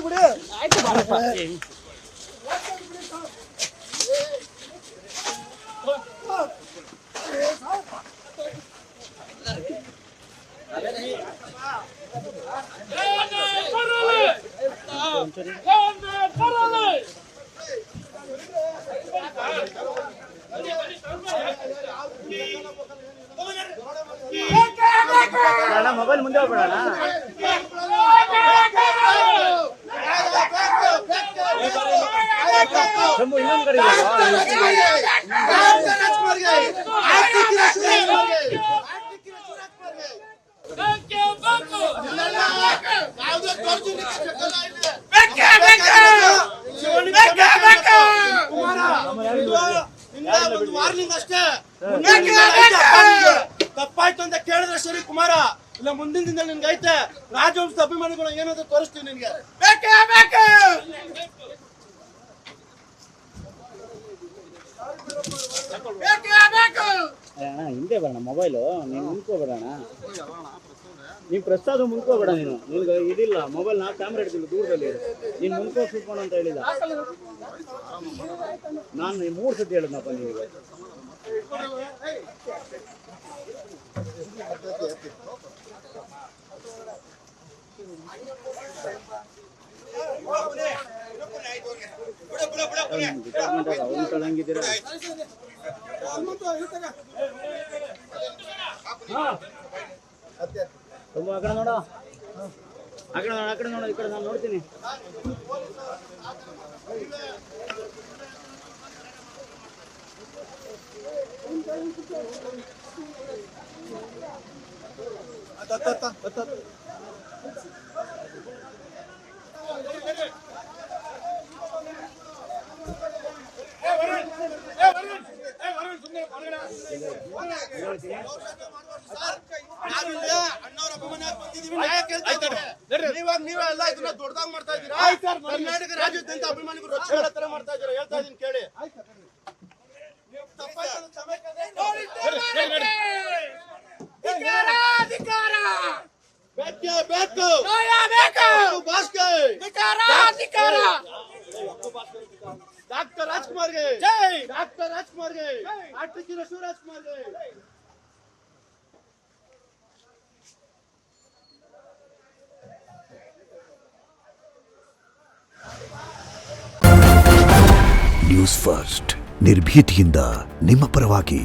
ಬಿಡಿ ಆಯ್ತು ಬಾರಪ್ಪ. ಮೊಬೈಲ್ ಮುಂದೆ ಹೋಗ್ಬೇಡ. ಇನ್ನೊಂದು ಕಡೆ ವಾರ್ನಿಂಗ್ ಅಷ್ಟೇ. ತಪ್ಪಾಯ್ತು ಅಂತ ಕೇಳಿದ್ರೆ ಸರಿ ಕುಮಾರ, ಇಲ್ಲ ಮುಂದಿನ ದಿನದಲ್ಲಿ ನಿನ್ಗೆ ಐತೆ ರಾಜವಂಶದ ಅಭಿಮಾನಿಗಳು ಏನಾದ್ರು ತೋರಿಸ್ತೀವಿ ನಿನ್ಗೆ. ಅಣ್ಣ ಹಿಂದೆ ಬರೋಣ ಮೊಬೈಲು, ನೀನು ಮುಂದ್ಕೋಬೇಡ ಅಣ್ಣ. ನೀನು ಪ್ರೆಸ್ ಆದ್ರೂ ಮುಂದ್ಕೋಬೇಡ. ನಿನ್ಗೆ ಇದಿಲ್ಲ ಮೊಬೈಲ್, ನಾ ಕ್ಯಾಮ್ರಾ ಇಡ್ತೀನಿ ದೂರದಲ್ಲಿ, ನೀನು ಮುಂದ್ಕೋ ಶೂಟ್ ಅಂತ ಹೇಳಿದ. ನಾನು 3 ಸತಿ ಹೇಳಿದ್ನಪ್ಪ ನಿನಗೆ. ಅವ್ರು ತಳಂಗಿದ್ದೀರಾ? ತುಂಬ ಆ ಕಡೆ ನೋಡು, ಆ ಕಡೆ ನೋಡು, ಆ ಕಡೆ ನೋಡು, ಈ ಕಡೆ ನಾನು ನೋಡ್ತೀನಿ. ನೀವೇ ಎಲ್ಲ ಇದನ್ನ ದೊಡ್ಡದಾಗಿ ಮಾಡ್ತಾ ಇದ್ದೀರಾ. ಕರ್ನಾಟಕ ರಾಜ್ಯಾದ್ಯಂತ ಅಭಿಮಾನಿಗಳು ತರ ಮಾಡ್ತಾ ಇದ್ದೀರಾ. ಹೇಳ್ತಾ ಇದೀನಿ ಕೇಳಿ. ಡಾಕ್ಟರ್ ರಾಜ್ಕುಮಾರ್ಗೆ, ಡಾಕ್ಟರ್ ರಾಜ್ಕುಮಾರ್ಗೆ, ಆರ್ಟಿಕಲ್ ಶಿವರಾಜ್ಕುಮಾರ್ಗೆ. ನ್ಯೂಸ್ ಫಸ್ಟ್, ನಿರ್ಭೀತಿಯಿಂದ ನಿಮ್ಮ ಪರವಾಗಿ.